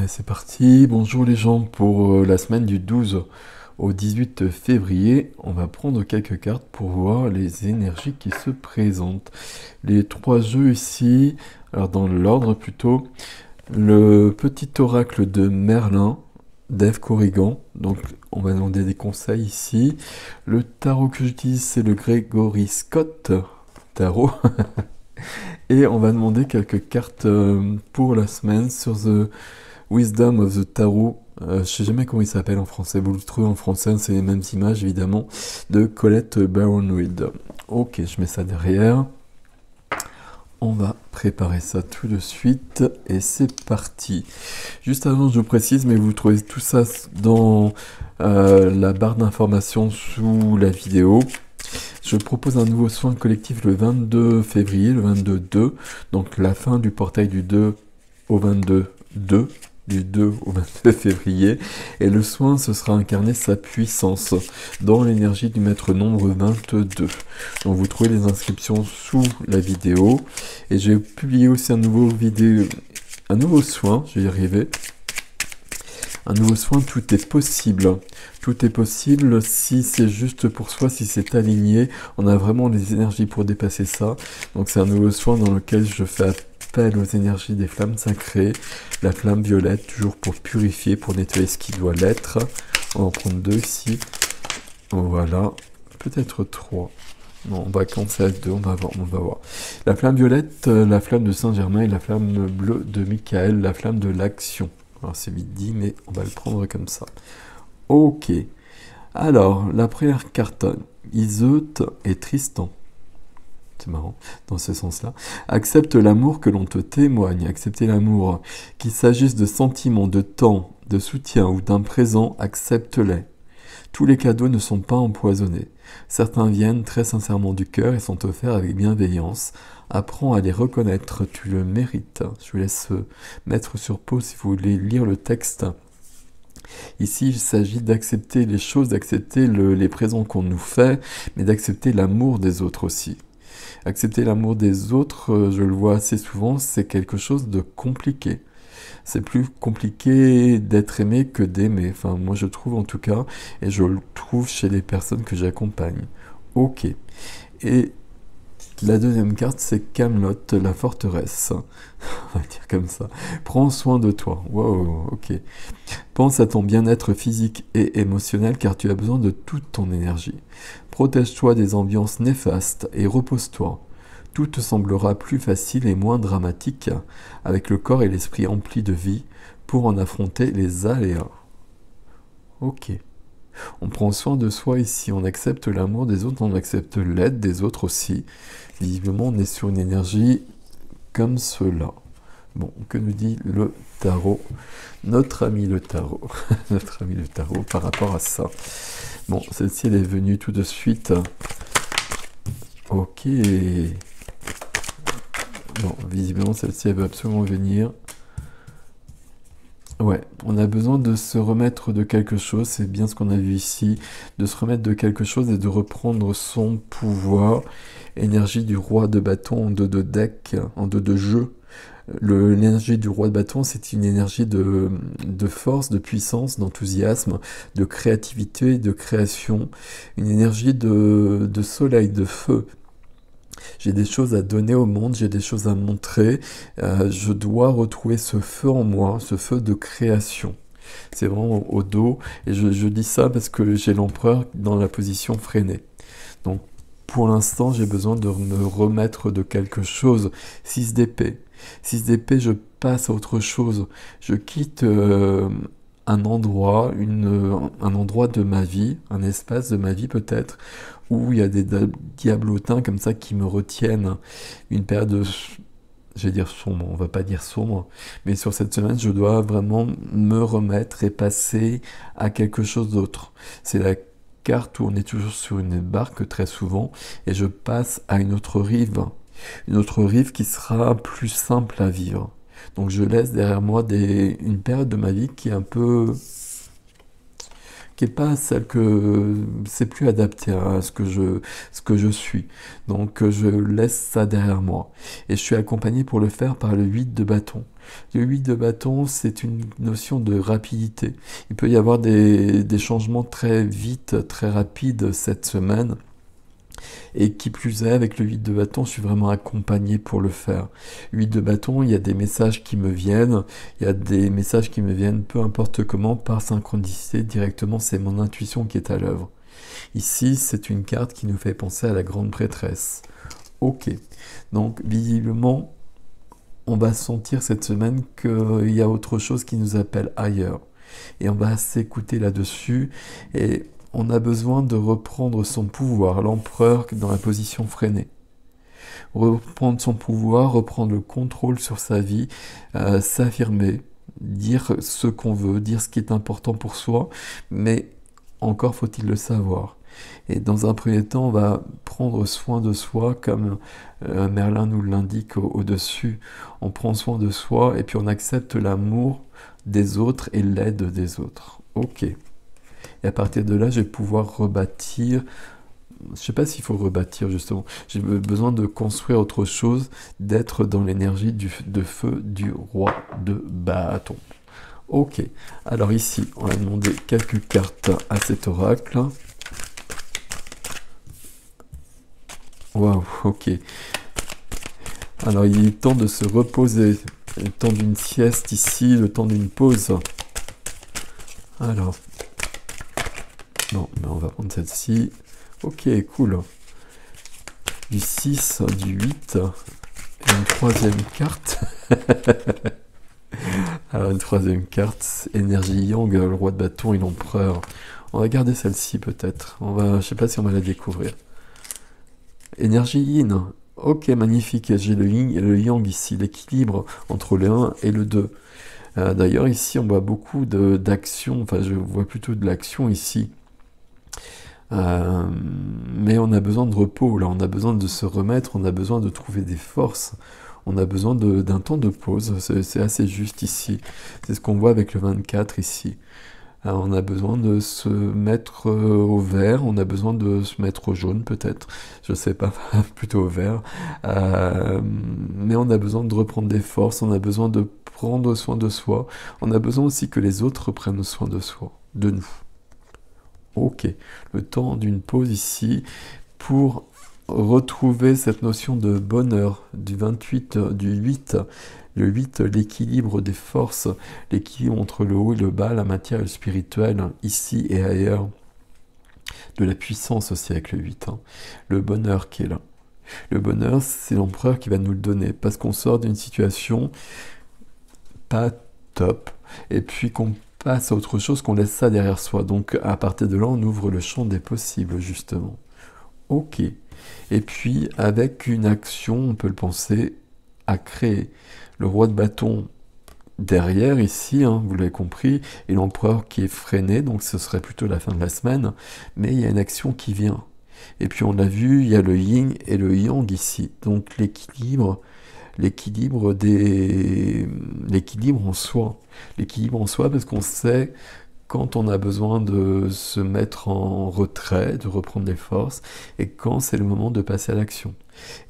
c'est parti. Bonjour les gens, pour la semaine du 12 au 18 février, on va prendre quelques cartes pour voir les énergies qui se présentent. Les trois jeux ici, alors dans l'ordre plutôt, le petit oracle de Merlin, d'Eve Corrigan, donc on va demander des conseils ici. Le tarot que j'utilise, c'est le Gregory Scott tarot. Et on va demander quelques cartes pour la semaine sur The Wisdom of the Tarot. Je sais jamais comment il s'appelle en français. Vous le trouvez en français, c'est les mêmes images évidemment, de Colette Baron-Reid. Ok, je mets ça derrière. On va préparer ça tout de suite et c'est parti. Juste avant, je vous précise, mais vous trouvez tout ça dans la barre d'informations sous la vidéo. Je propose un nouveau soin collectif le 22 février, le 22-2, donc la fin du portail du 2 au 22-2, du 2 au 22 février, et le soin, ce sera incarner sa puissance dans l'énergie du maître nombre 22. Donc vous trouvez les inscriptions sous la vidéo, et j'ai publié aussi un nouveau soin, je vais y arriver. Un nouveau soin, tout est possible. Tout est possible si c'est juste pour soi, si c'est aligné. On a vraiment les énergies pour dépasser ça. Donc c'est un nouveau soin dans lequel je fais appel aux énergies des flammes sacrées. La flamme violette, toujours pour purifier, pour nettoyer ce qui doit l'être. On va en prendre deux ici. Voilà. Peut-être trois. Non, on va commencer à deux, on va voir. La flamme violette, la flamme de Saint-Germain et la flamme bleue de Michael, la flamme de l'action. Alors c'est vite dit, mais on va le prendre comme ça. Ok. Alors, la première carte, Iseut et Tristan. C'est marrant, dans ce sens-là. Accepte l'amour que l'on te témoigne. Accepter l'amour. Qu'il s'agisse de sentiments, de temps, de soutien ou d'un présent, accepte-les. Tous les cadeaux ne sont pas empoisonnés. Certains viennent très sincèrement du cœur et sont offerts avec bienveillance. Apprends à les reconnaître, tu le mérites. Je vous laisse mettre sur pause si vous voulez lire le texte. Ici, il s'agit d'accepter les choses, d'accepter les présents qu'on nous fait, mais d'accepter l'amour des autres aussi. Accepter l'amour des autres, je le vois assez souvent, c'est quelque chose de compliqué. C'est plus compliqué d'être aimé que d'aimer. Enfin, moi je trouve en tout cas, et je le trouve chez les personnes que j'accompagne. Ok. Et la deuxième carte, c'est Camelot, la forteresse. On va dire comme ça. Prends soin de toi. Wow, ok. Pense à ton bien-être physique et émotionnel car tu as besoin de toute ton énergie. Protège-toi des ambiances néfastes et repose-toi. Tout te semblera plus facile et moins dramatique avec le corps et l'esprit emplis de vie pour en affronter les aléas. Ok. On prend soin de soi ici, on accepte l'amour des autres, on accepte l'aide des autres aussi. Visiblement, on est sur une énergie comme cela. Bon, que nous dit le tarot? Notre ami le tarot. Notre ami le tarot par rapport à ça. Bon, celle-ci, elle est venue tout de suite. Ok. Bon, visiblement, celle-ci, elle veut absolument venir. Ouais, on a besoin de se remettre de quelque chose, c'est bien ce qu'on a vu ici, de se remettre de quelque chose et de reprendre son pouvoir. Énergie du roi de bâton en 2 de deck, en 2 de jeu. L'énergie du roi de bâton, c'est une énergie de force, de puissance, d'enthousiasme, de créativité, de création. Une énergie de soleil, de feu. J'ai des choses à donner au monde, j'ai des choses à montrer. Je dois retrouver ce feu en moi, ce feu de création. C'est vraiment au dos. Et je dis ça parce que j'ai l'empereur dans la position freinée. Donc, pour l'instant, j'ai besoin de me remettre de quelque chose. 6 d'épée. 6 d'épée, je passe à autre chose. Je quitte un endroit, un endroit de ma vie, un espace de ma vie peut-être, où il y a des diablotins comme ça qui me retiennent. Une période, je vais dire sombre, on va pas dire sombre, mais sur cette semaine, je dois vraiment me remettre et passer à quelque chose d'autre. C'est la carte où on est toujours sur une barque très souvent, et je passe à une autre rive qui sera plus simple à vivre. Donc je laisse derrière moi une période de ma vie qui est un peu, qui est pas celle que c'est plus adapté à ce que je suis. Donc je laisse ça derrière moi. Et je suis accompagné pour le faire par le 8 de bâton. Le 8 de bâton, c'est une notion de rapidité. Il peut y avoir des changements très vite, très rapides cette semaine. Et qui plus est, avec le 8 de bâton, je suis vraiment accompagné pour le faire. 8 de bâton, il y a des messages qui me viennent, il y a des messages qui me viennent peu importe comment, par synchronicité, directement, c'est mon intuition qui est à l'œuvre. Ici, c'est une carte qui nous fait penser à la grande prêtresse. Ok, donc visiblement, on va sentir cette semaine qu'il y a autre chose qui nous appelle ailleurs. Et on va s'écouter là-dessus, et on a besoin de reprendre son pouvoir, l'empereur dans la position freinée. Reprendre son pouvoir, reprendre le contrôle sur sa vie, s'affirmer, dire ce qu'on veut, dire ce qui est important pour soi, mais encore faut-il le savoir. Et dans un premier temps, on va prendre soin de soi, comme Merlin nous l'indique au-dessus. On prend soin de soi et puis on accepte l'amour des autres et l'aide des autres. Ok. Et à partir de là, je vais pouvoir rebâtir. Je ne sais pas s'il faut rebâtir justement. J'ai besoin de construire autre chose, d'être dans l'énergie de feu du roi de bâton. Ok. Alors ici, on va demander quelques cartes à cet oracle. Waouh, ok. Alors il est temps de se reposer. Le temps d'une sieste ici, le temps d'une pause. Alors. Non, mais on va prendre celle-ci. Ok, cool. Du 6, du 8. Et une troisième carte. Alors une troisième carte. Énergie Yang, le roi de bâton et l'empereur. On va garder celle-ci peut-être. Je sais pas si on va la découvrir. Énergie Yin. Ok, magnifique. J'ai le Yin et le Yang ici. L'équilibre entre le 1 et le 2. D'ailleurs, ici, on voit beaucoup d'action. Enfin, je vois plutôt de l'action ici. Mais on a besoin de repos, là, on a besoin de se remettre, on a besoin de trouver des forces, on a besoin d'un temps de pause, c'est assez juste ici. C'est ce qu'on voit avec le 24 ici. On a besoin de se mettre au vert, on a besoin de se mettre au jaune peut-être, je sais pas, plutôt au vert. Mais on a besoin de reprendre des forces, on a besoin de prendre soin de soi, on a besoin aussi que les autres prennent soin de soi, de nous. Ok, le temps d'une pause ici pour retrouver cette notion de bonheur du 28, du 8. Le 8, l'équilibre des forces, l'équilibre entre le haut et le bas, la matière et le spirituel, ici et ailleurs. De la puissance aussi avec le 8. Le bonheur qui est là. Le bonheur, c'est l'empereur qui va nous le donner parce qu'on sort d'une situation pas top et puis qu'on passe à autre chose, qu'on laisse ça derrière soi. Donc à partir de là, on ouvre le champ des possibles, justement. Ok. Et puis, avec une action, on peut le penser, à créer. Le roi de bâton derrière, ici, vous l'avez compris, et l'empereur qui est freiné, donc ce serait plutôt la fin de la semaine, mais il y a une action qui vient. Et puis on l'a vu, il y a le yin et le yang ici. Donc l'équilibre en soi. L'équilibre en soi parce qu'on sait quand on a besoin de se mettre en retrait, de reprendre des forces, et quand c'est le moment de passer à l'action.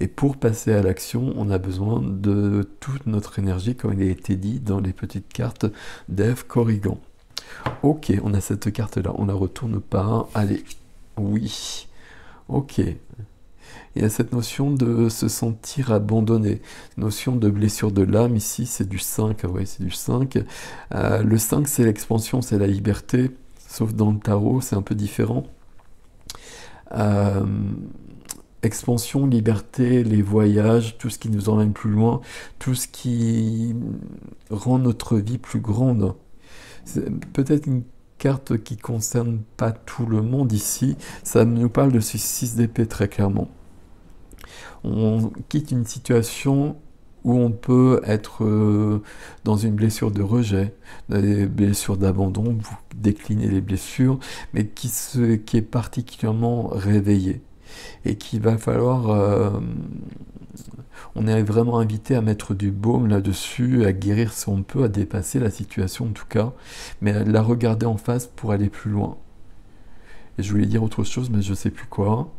Et pour passer à l'action, on a besoin de toute notre énergie, comme il a été dit dans les petites cartes d'Eve Corrigan. Ok, on a cette carte-là, on la retourne pas. Allez, oui. Ok. Il y a cette notion de se sentir abandonné, notion de blessure de l'âme, ici c'est du 5, ouais, c'est du 5. Le 5 c'est l'expansion, c'est la liberté, sauf dans le tarot c'est un peu différent. Expansion, liberté, les voyages, tout ce qui nous emmène plus loin, tout ce qui rend notre vie plus grande. C'est peut-être une carte qui concerne pas tout le monde ici, ça nous parle de ce 6 d'épée très clairement. On quitte une situation où on peut être dans une blessure de rejet, des blessures d'abandon, vous déclinez les blessures, mais qui est particulièrement réveillée. Et qu'il va falloir... on est vraiment invité à mettre du baume là-dessus, à guérir si on peut, à dépasser la situation en tout cas, mais à la regarder en face pour aller plus loin. Et je voulais dire autre chose, mais je sais plus quoi.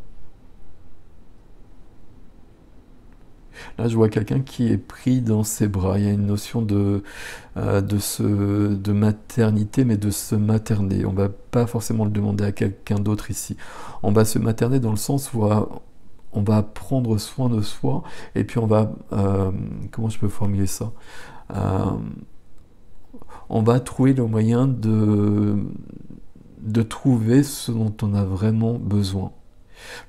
Là, je vois quelqu'un qui est pris dans ses bras. Il y a une notion de maternité, mais de se materner. On va pas forcément le demander à quelqu'un d'autre ici. On va se materner dans le sens où on va prendre soin de soi, et puis on va... comment je peux formuler ça? Euh, on va trouver le moyen de trouver ce dont on a vraiment besoin.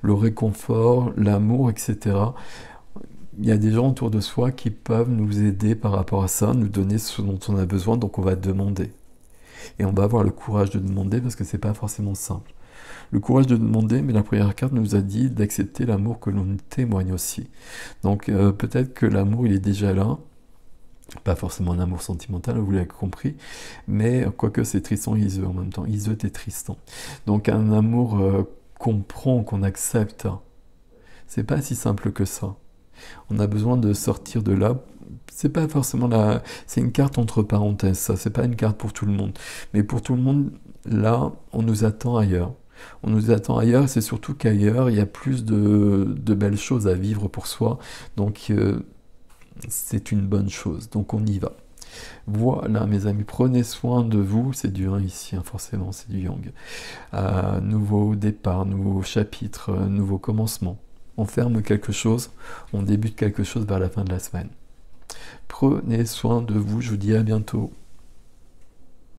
Le réconfort, l'amour, etc. Il y a des gens autour de soi qui peuvent nous aider par rapport à ça, nous donner ce dont on a besoin, donc on va demander. Et on va avoir le courage de demander parce que c'est pas forcément simple. Le courage de demander, mais la première carte nous a dit d'accepter l'amour que l'on témoigne aussi. Donc peut-être que l'amour il est déjà là, pas forcément un amour sentimental, vous l'avez compris, mais quoique c'est Tristan et Iseult en même temps, Iseult et Tristan. Donc un amour qu'on prend, qu'on accepte, c'est pas si simple que ça. On a besoin de sortir de là. C'est pas forcément la... C'est une carte entre parenthèses, ça. C'est pas une carte pour tout le monde. Mais pour tout le monde, là, on nous attend ailleurs. On nous attend ailleurs, et c'est surtout qu'ailleurs, il y a plus de belles choses à vivre pour soi. Donc, c'est une bonne chose. Donc, on y va. Voilà, mes amis, prenez soin de vous. C'est du 1 ici, hein, forcément, c'est du Yang. Nouveau départ, nouveau chapitre, nouveau commencement. On ferme quelque chose, on débute quelque chose vers la fin de la semaine. Prenez soin de vous, je vous dis à bientôt.